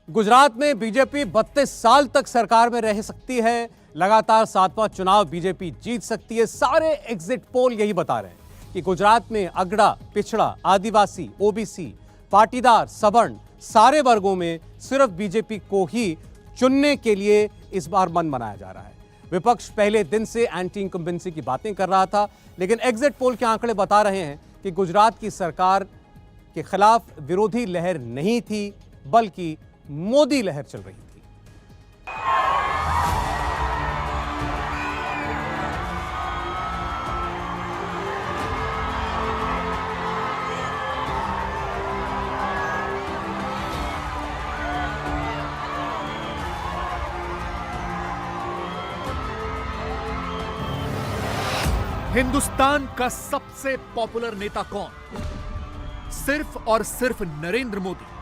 गुजरात में बीजेपी 32 साल तक सरकार में रह सकती है। लगातार 7वां चुनाव बीजेपी जीत सकती है। सारे एग्जिट पोल यही बता रहे हैं कि गुजरात में अगड़ा, पिछड़ा, आदिवासी, ओबीसी, पाटीदार, सवर्ण सारे वर्गों में सिर्फ बीजेपी को ही चुनने के लिए इस बार मन बनाया जा रहा है। विपक्ष पहले दिन से एंटी इनकम्बेंसी की बातें कर रहा था, लेकिन एग्जिट पोल के आंकड़े बता रहे हैं कि गुजरात की सरकार के खिलाफ विरोधी लहर नहीं थी, बल्कि मोदी लहर चल रही थी। हिंदुस्तान का सबसे पॉपुलर नेता कौन? सिर्फ और सिर्फ नरेंद्र मोदी।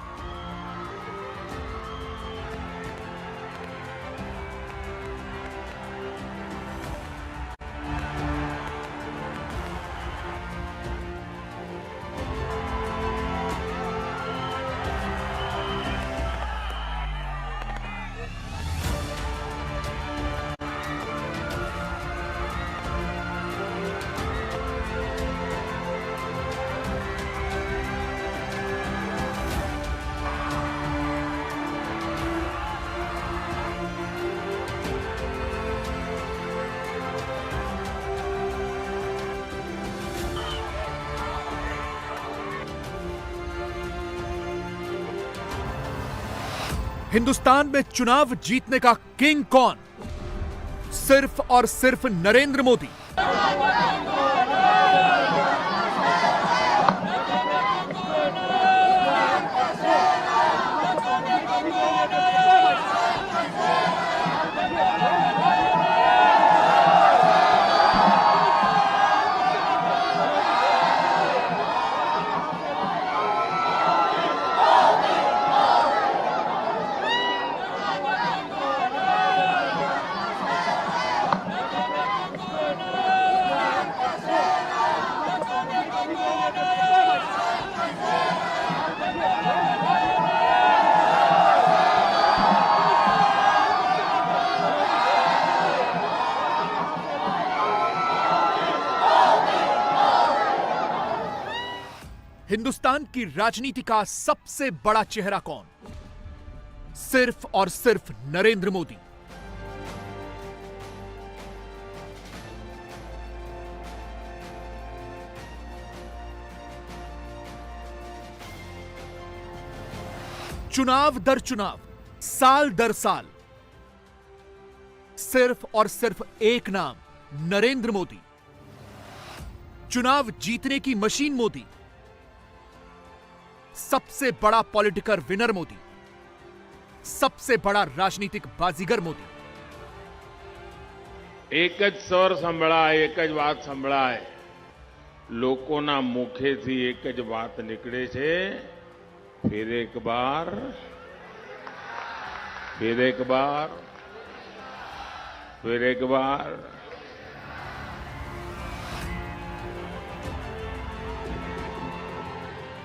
हिंदुस्तान में चुनाव जीतने का किंग कौन? सिर्फ और सिर्फ नरेंद्र मोदी। हिंदुस्तान की राजनीति का सबसे बड़ा चेहरा कौन? सिर्फ और सिर्फ नरेंद्र मोदी। चुनाव दर चुनाव, साल दर साल, सिर्फ और सिर्फ एक नाम, नरेंद्र मोदी। चुनाव जीतने की मशीन मोदी, सबसे बड़ा पॉलिटिकल विनर मोदी, सबसे बड़ा राजनीतिक बाजीगर मोदी। एक ज स्वर संभळाय, एक ज વાત સંભળાય, લોકોના મુખેથી એક જ વાત નીકળે છે, फिर एक बार, फिर एक बार, फिर एक बार।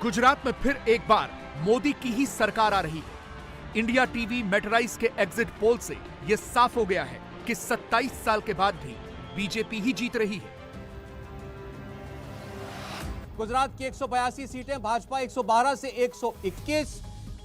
गुजरात में फिर एक बार मोदी की ही सरकार आ रही है। इंडिया टीवी मेटराइज के एग्जिट पोल से यह साफ हो गया है कि 27 साल के बाद भी बीजेपी ही जीत रही है। गुजरात की 182 सीटें, भाजपा 112 से 121,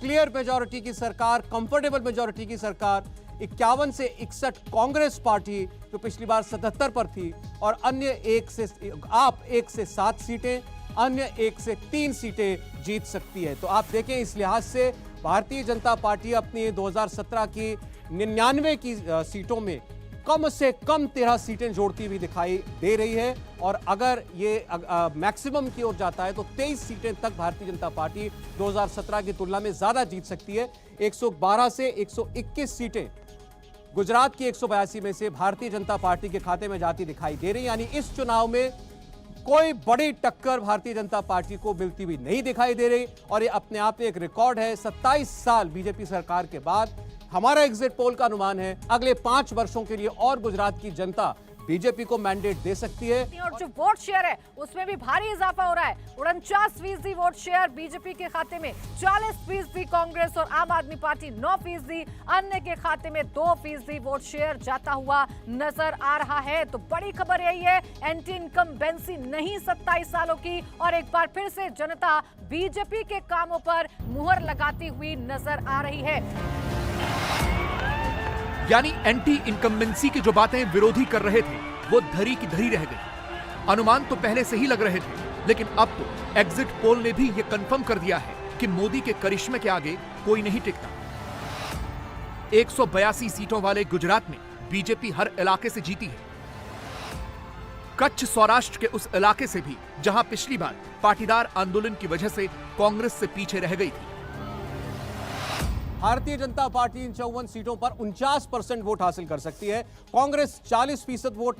क्लियर मेजॉरिटी की सरकार, कंफर्टेबल मेजॉरिटी की सरकार। 51 से 61 कांग्रेस पार्टी जो पिछली बार 77 पर थी, और अन्य 1 से 7 सीटें, अन्य 1 से 3 सीटें जीत सकती है। तो आप देखें, इस लिहाज से भारतीय जनता पार्टी अपनी 2017 की 99 की सीटों में कम से कम 13 सीटें जोड़ती हुई दिखाई दे रही है, और अगर ये मैक्सिमम की ओर जाता है तो 23 सीटें तक भारतीय जनता पार्टी 2017 की तुलना में ज्यादा जीत सकती है। 112 से 121 सीटें गुजरात की 182 में से भारतीय जनता पार्टी के खाते में जाती दिखाई दे रही, यानी इस चुनाव में कोई बड़ी टक्कर भारतीय जनता पार्टी को मिलती हुई नहीं दिखाई दे रही, और ये अपने आप में एक रिकॉर्ड है। 27 साल बीजेपी सरकार के बाद हमारा एग्जिट पोल का अनुमान है अगले 5 वर्षों के लिए और गुजरात की जनता बीजेपी को मैंडेट दे सकती है। और जो वोट शेयर है उसमें भी भारी इजाफा हो रहा है। 49% वोट शेयर बीजेपी के खाते में, 40% कांग्रेस और आम आदमी पार्टी 9%, अन्य के खाते में 2% वोट शेयर जाता हुआ नजर आ रहा है। तो बड़ी खबर यही है, एंटी इनकम्बेंसी नहीं 27 सालों की, और एक बार फिर से जनता बीजेपी के कामों पर मुहर लगाती हुई नजर आ रही है। यानी एंटी इनकम्बेंसी की जो बातें विरोधी कर रहे थे वो धरी की धरी रह गई। अनुमान तो पहले से ही लग रहे थे, लेकिन अब तो एग्जिट पोल ने भी यह कंफर्म कर दिया है कि मोदी के करिश्मे के आगे कोई नहीं टिकता। 182 सीटों वाले गुजरात में बीजेपी हर इलाके से जीती है। कच्छ सौराष्ट्र के उस इलाके से भी जहां पिछली बार पाटीदार आंदोलन की वजह से कांग्रेस से पीछे रह गई थी। भारतीय जनता पार्टी इन 54 सीटों पर 49% वोट हासिल कर सकती है। कांग्रेस 40% वोट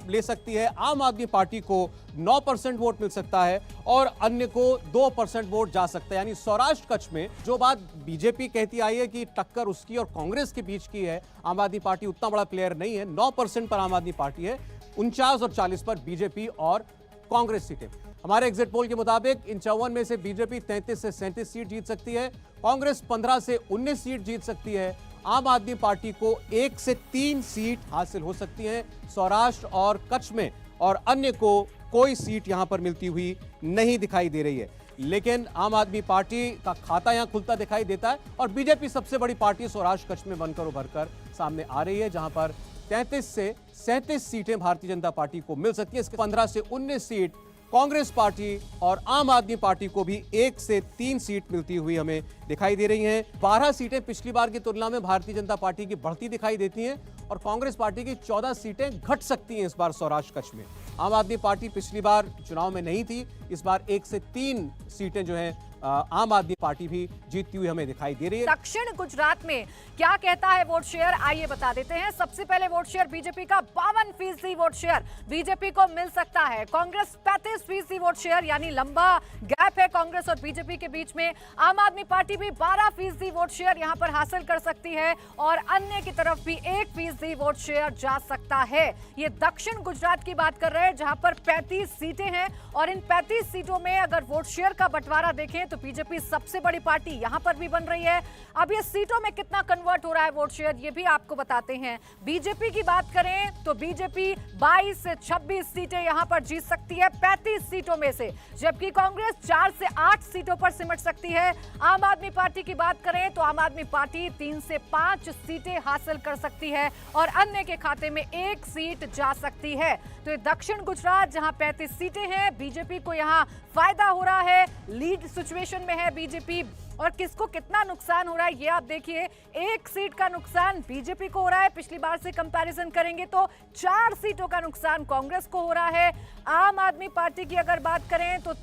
ले सकती है। आम आदमी पार्टी को 9% वोट मिल सकता है और अन्य को 2% वोट जा सकता है। यानी सौराष्ट्र कच्छ में जो बात बीजेपी कहती आई है कि टक्कर उसकी और कांग्रेस के बीच की है, आम आदमी पार्टी उतना बड़ा प्लेयर नहीं है। 9% पर आम आदमी पार्टी है, 49 और 40 पर बीजेपी और कांग्रेस सीटें। हमारे एग्जिट पोल के मुताबिक इन 54 में से बीजेपी 33 से 37 सीट जीत सकती है, कांग्रेस 15 से 19 सीट जीत सकती है, आम आदमी पार्टी को 1 से 3 सीट हासिल हो सकती है सौराष्ट्र और कच्छ में, और अन्य को कोई सीट यहां पर मिलती हुई नहीं दिखाई दे रही है। लेकिन आम आदमी पार्टी का खाता यहां खुलता दिखाई देता है और बीजेपी सबसे बड़ी पार्टी सौराष्ट्र कच्छ में बनकर उभर कर सामने आ रही है, जहां पर 33 से 37 सीटें भारतीय जनता पार्टी को मिल सकती है। इसके 15 से 19 सीट कांग्रेस पार्टी और आम आदमी पार्टी को भी 1 से 3 सीट मिलती हुई हमें दिखाई दे रही हैं। 12 सीटें पिछली बार की तुलना में भारतीय जनता पार्टी की बढ़ती दिखाई देती हैं और कांग्रेस पार्टी की 14 सीटें घट सकती हैं इस बार सौराष्ट्र कच्छ में। आम आदमी पार्टी पिछली बार चुनाव में नहीं थी, इस बार 1 से 3 सीटें जो हैं आम आदमी पार्टी भी जीतती हुई हमें दिखाई दे रही है। दक्षिण गुजरात में क्या कहता है वोट शेयर, आइए बता देते हैं। सबसे पहले वोट शेयर बीजेपी का 52% वोट शेयर बीजेपी को मिल सकता है। कांग्रेस 35% वोट शेयर, यानी लंबा गैप है कांग्रेस और बीजेपी के बीच में। आम आदमी पार्टी भी 12% वोट शेयर यहां पर हासिल कर सकती है और अन्य की तरफ भी 1% वोट शेयर जा सकता है। ये दक्षिण गुजरात की बात कर रहे हैं जहां पर 35 सीटें हैं और इन 35 सीटों में अगर वोट शेयर का बंटवारा देखें तो बीजेपी सबसे बड़ी पार्टी यहां पर भी बन रही है। अब ये सीटों में कितना कन्वर्ट हो रहा है वोट शेयर, ये भी आपको बताते हैं। बीजेपी की बात करें तो बीजेपी 22 से 26 सीटें यहां पर जीत सकती है 35 सीटों में से, जबकि कांग्रेस 4 से 8 सीटों पर सिमट सकती है। आम आदमी पार्टी की बात करें तो आम आदमी पार्टी 3 से 5 सीटें हासिल कर सकती है और अन्य के खाते में 1 सीट जा सकती है। तो दक्षिण गुजरात जहां 35 सीटें हैं, बीजेपी को यहां फायदा हो रहा है, लीड सिचुएशन में है बीजेपी। और किसको कितना नुकसान हो रहा है ये आप देखिए, 1 सीट का नुकसान बीजेपी को हो रहा है, पिछली बार से कंपैरिजन करेंगे तो 4 सीटों का नुकसान कांग्रेस को हो रहा है। आम आदमी पार्टी की अगर बात करें तो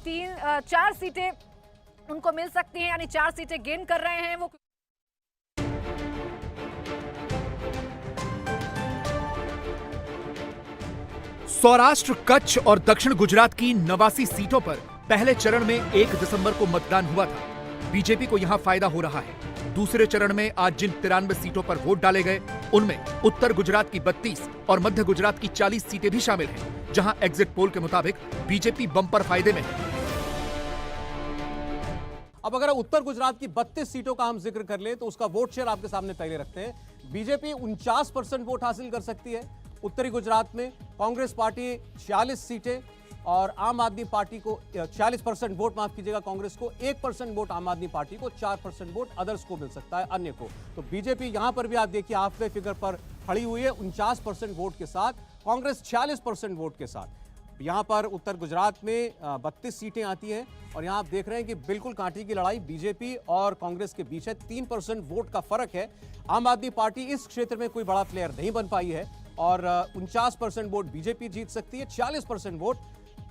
4 सीटें उनको मिल सकती हैं, यानी 4 सीटें गेन कर रहे हैं वो। सौराष्ट्र, कच्छ और दक्षिण गुजरात की 89 सीटों पर पहले चरण में 1 दिसंबर को मतदान हुआ था। बीजेपी को यहां फायदा हो रहा है। दूसरे चरण में आज जिन 93 सीटों पर वोट डाले गए उनमें उत्तर गुजरात की 32 और मध्य गुजरात की 40 सीटें भी शामिल हैं, जहां एग्जिट पोल के मुताबिक बीजेपी बंपर फायदे में है। अब अगर उत्तर गुजरात की 32 सीटों का हम जिक्र कर लें तो उसका वोट शेयर आपके सामने पहले रखते हैं। बीजेपी 49% वोट हासिल कर सकती है उत्तरी गुजरात में, कांग्रेस पार्टी 46 सीटें और आम आदमी पार्टी को 40% वोट, माफ कीजिएगा, कांग्रेस को 1% वोट, आम आदमी पार्टी को 4% वोट अदर्स को मिल सकता है, अन्य को। तो बीजेपी यहां पर भी आप देखिए हाफ वे फिगर पर खड़ी हुई है 49% वोट के साथ, कांग्रेस 46% वोट के साथ। यहां पर उत्तर गुजरात में 32 सीटें आती हैं और यहां आप देख रहे हैं कि बिल्कुल कांटे की लड़ाई बीजेपी और कांग्रेस के बीच है। 3% वोट का फर्क है। आम आदमी पार्टी इस क्षेत्र में कोई बड़ा प्लेयर नहीं बन पाई है और 49% वोट बीजेपी जीत सकती है, 40% वोट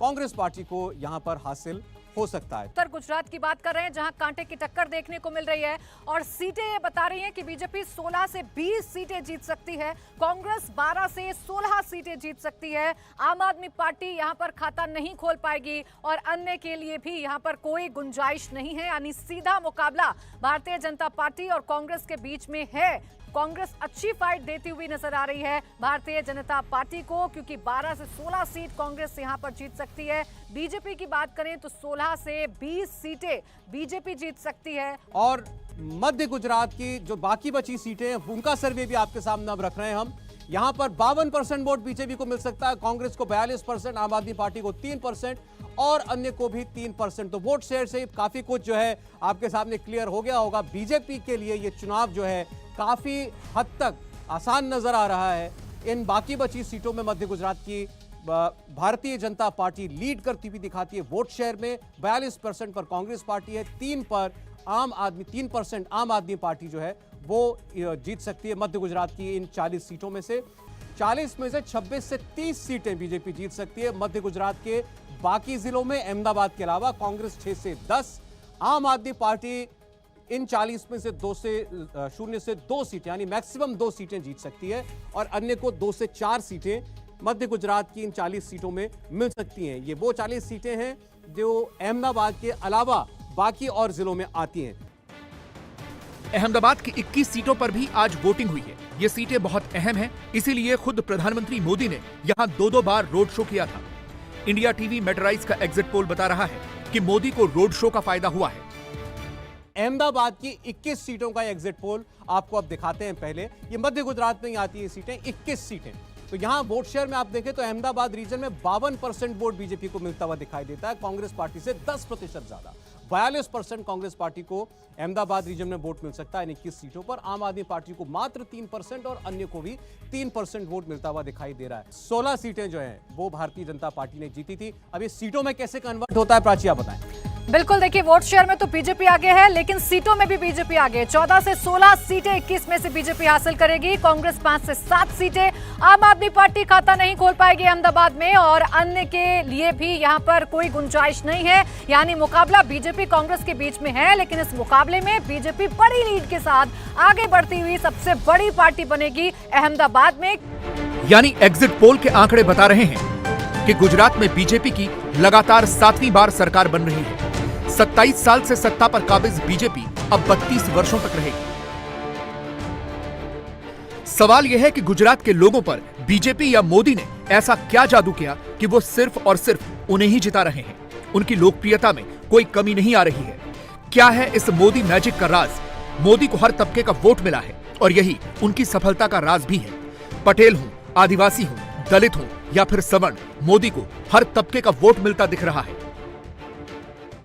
कांग्रेस पार्टी को यहां पर हासिल हो सकता है। उत्तर गुजरात की बात कर रहे हैं जहां कांटे की टक्कर देखने को मिल रही है और सीटें ये बता रही हैं कि बीजेपी 16 से 20 सीटें जीत सकती है, कांग्रेस 12 से 16 सीटें जीत सकती है। आम आदमी पार्टी यहां पर खाता नहीं खोल पाएगी और अन्य के लिए भी यहां पर कोई गुंजाइश नहीं है, यानी सीधा मुकाबला भारतीय जनता पार्टी और कांग्रेस के बीच में है। कांग्रेस अच्छी फाइट देती हुई नजर आ रही है भारतीय जनता पार्टी को, क्योंकि 12 से 16 सीट कांग्रेस यहां पर जीत सकती है। बीजेपी की बात करें तो 16 से 20 सीटें बीजेपी जीत सकती है। और मध्य गुजरात की जो बाकी बची सीटें हैं उनका सर्वे भी आपके सामने अब रख रहे हैं हम। यहां पर 52% वोट बीजेपी को मिल सकता है, कांग्रेस को 42%, आम आदमी पार्टी को 3% और अन्य को भी 3%। तो वोट शेयर से काफी कुछ जो है आपके सामने क्लियर हो गया होगा। बीजेपी के लिए ये चुनाव जो है काफी हद तक आसान नजर आ रहा है। इन बाकी बची सीटों में मध्य गुजरात की भारतीय जनता पार्टी लीड करती हुई दिखाती है। वोट शेयर में 42% पर कांग्रेस पार्टी है, 3% आम आदमी पार्टी जो है वो जीत सकती है मध्य गुजरात की इन 40 सीटों में से। 40 में से 26 से 30 सीटें बीजेपी जीत सकती है मध्य गुजरात के बाकी जिलों में। अहमदाबाद के अलावा कांग्रेस 6 से 10, आम आदमी पार्टी इन 40 में से 0 से 2 सीटें यानी मैक्सिमम 2 सीटें जीत सकती है और अन्य को 2 से 4 सीटें मध्य गुजरात की इन 40 सीटों में मिल सकती हैं। ये वो 40 सीटें हैं जो अहमदाबाद के अलावा बाकी और जिलों में आती हैं। अहमदाबाद की 21 सीटों पर भी आज वोटिंग हुई है। ये सीटें बहुत अहम हैं, इसीलिए खुद प्रधानमंत्री मोदी ने यहां 2-2 बार रोड शो किया था। इंडिया टीवी मेटराइज का एग्जिट पोल बता रहा है कि मोदी को रोड शो का फायदा हुआ है। अहमदाबाद की 21 सीटों का एग्जिट पोल आपको अब दिखाते हैं। पहले ये मध्य गुजरात में ही आती है सीटें, 21 सीटें। तो यहां वोट शेयर में आप देखें तो अहमदाबाद रीजन में 52% वोट बीजेपी को मिलता हुआ दिखाई देता है, कांग्रेस पार्टी से 10% ज्यादा। 42% कांग्रेस पार्टी को अहमदाबाद रीजन में वोट मिल सकता है 21 सीटों पर। आम आदमी पार्टी को मात्र 3% और अन्य को भी 3% वोट मिलता हुआ दिखाई दे रहा है। 16 सीटें जो हैं वो भारतीय जनता पार्टी ने जीती थी। अब ये सीटों में कैसे कन्वर्ट होता है प्राची आप बताएं। बिल्कुल, देखिए वोट शेयर में तो बीजेपी आगे है, लेकिन सीटों में भी बीजेपी आगे है। 14 से 16 सीटें 21 में से बीजेपी हासिल करेगी। कांग्रेस 5 से 7 सीटें। आम आदमी पार्टी खाता नहीं खोल पाएगी अहमदाबाद में और अन्य के लिए भी यहां पर कोई गुंजाइश नहीं है। यानी मुकाबला बीजेपी कांग्रेस के बीच में है, लेकिन इस मुकाबले में बीजेपी बड़ी लीड के साथ आगे बढ़ती हुई सबसे बड़ी पार्टी बनेगी अहमदाबाद में। यानी एग्जिट पोल के आंकड़े बता रहे हैं कि गुजरात में बीजेपी की लगातार 7वीं बार सरकार बन रही है। 27 साल से सत्ता पर काबिज बीजेपी अब 32 वर्षों तक रहेगी। सवाल यह है कि गुजरात के लोगों पर बीजेपी या मोदी ने ऐसा क्या जादू किया कि वो सिर्फ और सिर्फ उन्हें ही जिता रहे हैं। उनकी लोकप्रियता में कोई कमी नहीं आ रही है। क्या है इस मोदी मैजिक का राज? मोदी को हर तबके का वोट मिला है और यही उनकी सफलता का राज भी है। पटेल हो, आदिवासी हो, दलित हो या फिर सवर्ण, मोदी को हर तबके का वोट मिलता दिख रहा है।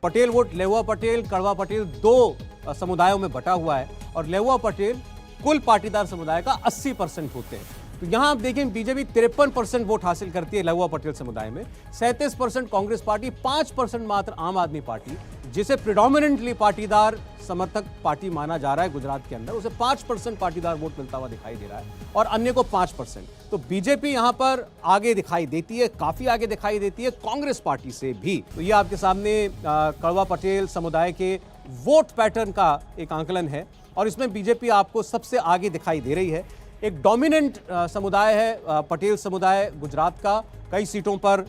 पटेल वोट लेवा पटेल, कड़वा पटेल 2 समुदायों में बटा हुआ है और लेवा पटेल कुल पाटीदार समुदाय का 80% होते हैं। तो यहां आप देखें बीजेपी 53% वोट हासिल करती है लेवा पटेल समुदाय में, 37% कांग्रेस पार्टी, 5% मात्र आम आदमी पार्टी, जिसे प्रिडोमिनेंटली पाटीदार समर्थक पार्टी माना जा रहा है गुजरात के अंदर, उसे 5% पाटीदार वोट मिलता हुआ दिखाई दे रहा है और अन्य को 5%। तो बीजेपी यहां पर आगे दिखाई देती है, काफी आगे दिखाई देती है कांग्रेस पार्टी से भी। तो ये आपके सामने कड़वा पटेल समुदाय के वोट पैटर्न का एक आंकलन है और इसमें बीजेपी आपको सबसे आगे दिखाई दे रही है। एक डोमिनेंट समुदाय है पटेल समुदाय गुजरात का, कई सीटों पर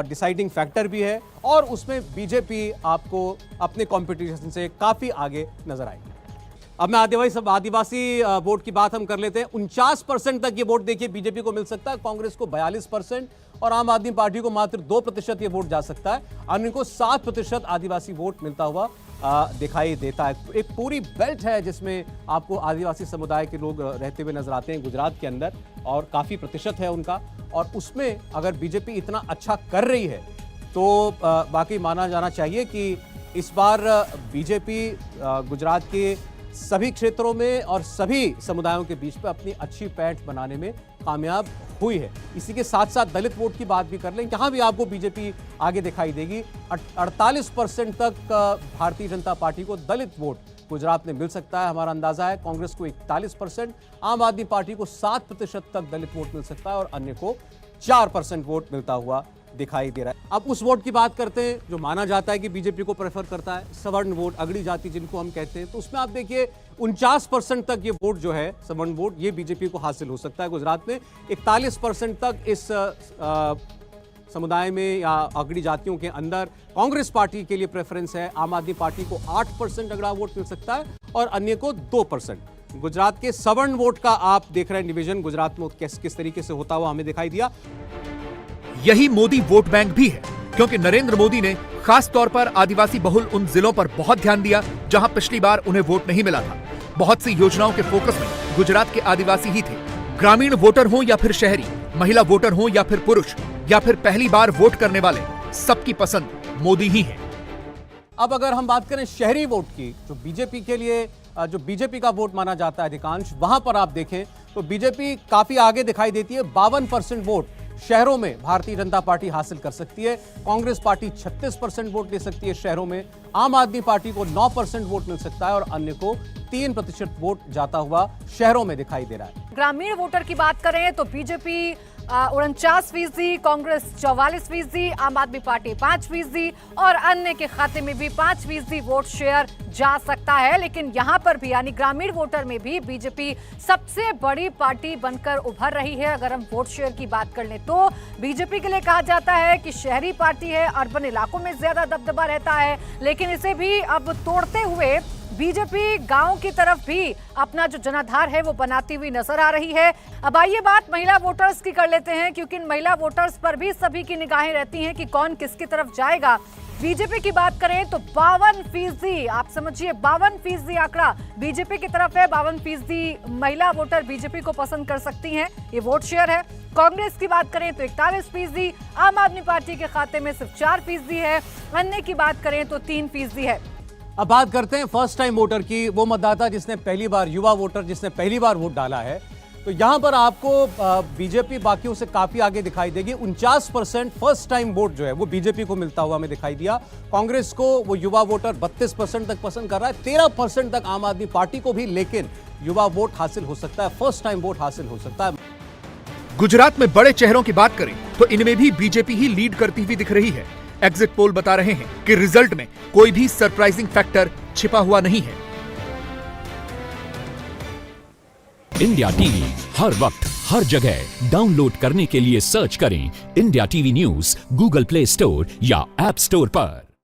डिसाइडिंग फैक्टर भी है और उसमें बीजेपी आपको अपने कंपटीशन से काफी आगे नजर आएगी। अब मैं आदिवासी वोट की बात हम कर लेते हैं। 49% तक ये वोट देखिए बीजेपी को मिल सकता है, कांग्रेस को 42% और आम आदमी पार्टी को मात्र 2% ये वोट जा सकता है। अन्य को 7% आदिवासी वोट मिलता हुआ दिखाई देता है। एक पूरी बेल्ट है जिसमें आपको आदिवासी समुदाय के लोग रहते हुए नजर आते हैं गुजरात के अंदर और काफी प्रतिशत है उनका, और उसमें अगर बीजेपी इतना अच्छा कर रही है तो बाकी माना जाना चाहिए कि इस बार बीजेपी गुजरात के सभी क्षेत्रों में और सभी समुदायों के बीच में अपनी अच्छी पैठ बनाने में कामयाब हुई है। इसी के साथ साथ दलित वोट की बात भी कर लें, यहाँ भी आपको बीजेपी आगे दिखाई देगी। 48% तक भारतीय जनता पार्टी को दलित वोट गुजरात में मिल सकता है, हमारा अंदाजा है। कांग्रेस को 41%, आम आदमी पार्टी को 7% तक दलित वोट मिल सकता है और अन्य को 4% वोट मिलता हुआ दिखाई दे रहा है। अब उस वोट की बात करते हैं जो माना जाता है कि बीजेपी को प्रेफर करता है, सवर्ण वोट, अगड़ी जाति जिनको हम कहते हैं। तो उसमें आप देखिए 49% तक ये वोट जो है सवर्ण वोट, ये बीजेपी को हासिल हो सकता है गुजरात में। 41% तक इस समुदाय में या अगड़ी जातियों के अंदर कांग्रेस पार्टी के लिए प्रेफरेंस है। आम आदमी पार्टी को 8% अगड़ा वोट मिल सकता है और अन्य को 2%। गुजरात के सवर्ण वोट का आप देख रहे हैं डिवीजन, गुजरात में किस तरीके से होता हुआ हमें दिखाई दिया। यही मोदी वोट बैंक भी है, क्योंकि नरेंद्र मोदी ने खास तौर पर आदिवासी बहुल उन जिलों पर बहुत ध्यान दिया जहां पिछली बार उन्हें वोट नहीं मिला था। बहुत सी योजनाओं के फोकस में गुजरात के आदिवासी ही थे। ग्रामीण वोटर हो या फिर शहरी, महिला वोटर हो या फिर पुरुष, या फिर पहली बार वोट करने वाले, सबकी पसंद मोदी ही है। अब अगर हम बात करें शहरी वोट की, जो बीजेपी के लिए जो बीजेपी का वोट माना जाता है अधिकांश, वहां पर आप देखें तो बीजेपी काफी आगे दिखाई देती है। 52% वोट शहरों में भारतीय जनता पार्टी हासिल कर सकती है। कांग्रेस पार्टी 36% वोट ले सकती है शहरों में। आम आदमी पार्टी को 9% वोट मिल सकता है और अन्य को 3% वोट जाता हुआ शहरों में दिखाई दे रहा है। ग्रामीण वोटर की बात करें तो बीजेपी 49%, कांग्रेस 44%, आम आदमी पार्टी 5% और अन्य के खाते में भी 5% वोट शेयर जा सकता है। लेकिन यहां पर भी यानी ग्रामीण वोटर में भी बीजेपी सबसे बड़ी पार्टी बनकर उभर रही है। अगर हम वोट शेयर की बात कर लें तो बीजेपी के लिए कहा जाता है कि शहरी पार्टी है, अर्बन इलाकों में ज्यादा दबदबा रहता है, लेकिन इसे भी अब तोड़ते हुए बीजेपी गांव की तरफ भी अपना जो जनाधार है वो बनाती हुई नजर आ रही है। अब आइए बात महिला वोटर्स की कर लेते हैं, क्योंकि इन महिला वोटर्स पर भी सभी की निगाहें रहती हैं कि कौन किसकी तरफ जाएगा। बीजेपी की बात करें तो 52%, आप समझिए 52% आंकड़ा बीजेपी की तरफ है। 52% महिला वोटर बीजेपी को पसंद कर सकती हैं, ये वोट शेयर है। कांग्रेस की बात करें तो 41%, आम आदमी पार्टी के खाते में सिर्फ 4% है, अन्य की बात करें तो 3% है। अब बात करते हैं फर्स्ट टाइम वोटर की, वो मतदाता जिसने पहली बार, युवा वोटर जिसने पहली बार वोट डाला है। तो यहां पर आपको बीजेपी बाकियों से काफी आगे दिखाई देगी। 49% फर्स्ट टाइम वोट जो है वो बीजेपी को मिलता हुआ हमें दिखाई दिया। कांग्रेस को वो युवा वोटर 32% तक पसंद कर रहा है, 13% तक आम आदमी पार्टी को भी, लेकिन युवा वोट हासिल हो सकता है, फर्स्ट टाइम वोट हासिल हो सकता है। गुजरात में बड़े चेहरों की बात करें तो इनमें भी बीजेपी ही लीड करती हुई दिख रही है। एग्जिट पोल बता रहे हैं कि रिजल्ट में कोई भी सरप्राइजिंग फैक्टर छिपा हुआ नहीं है। इंडिया टीवी हर वक्त हर जगह डाउनलोड करने के लिए सर्च करें India TV news Google play store या ऐप स्टोर पर।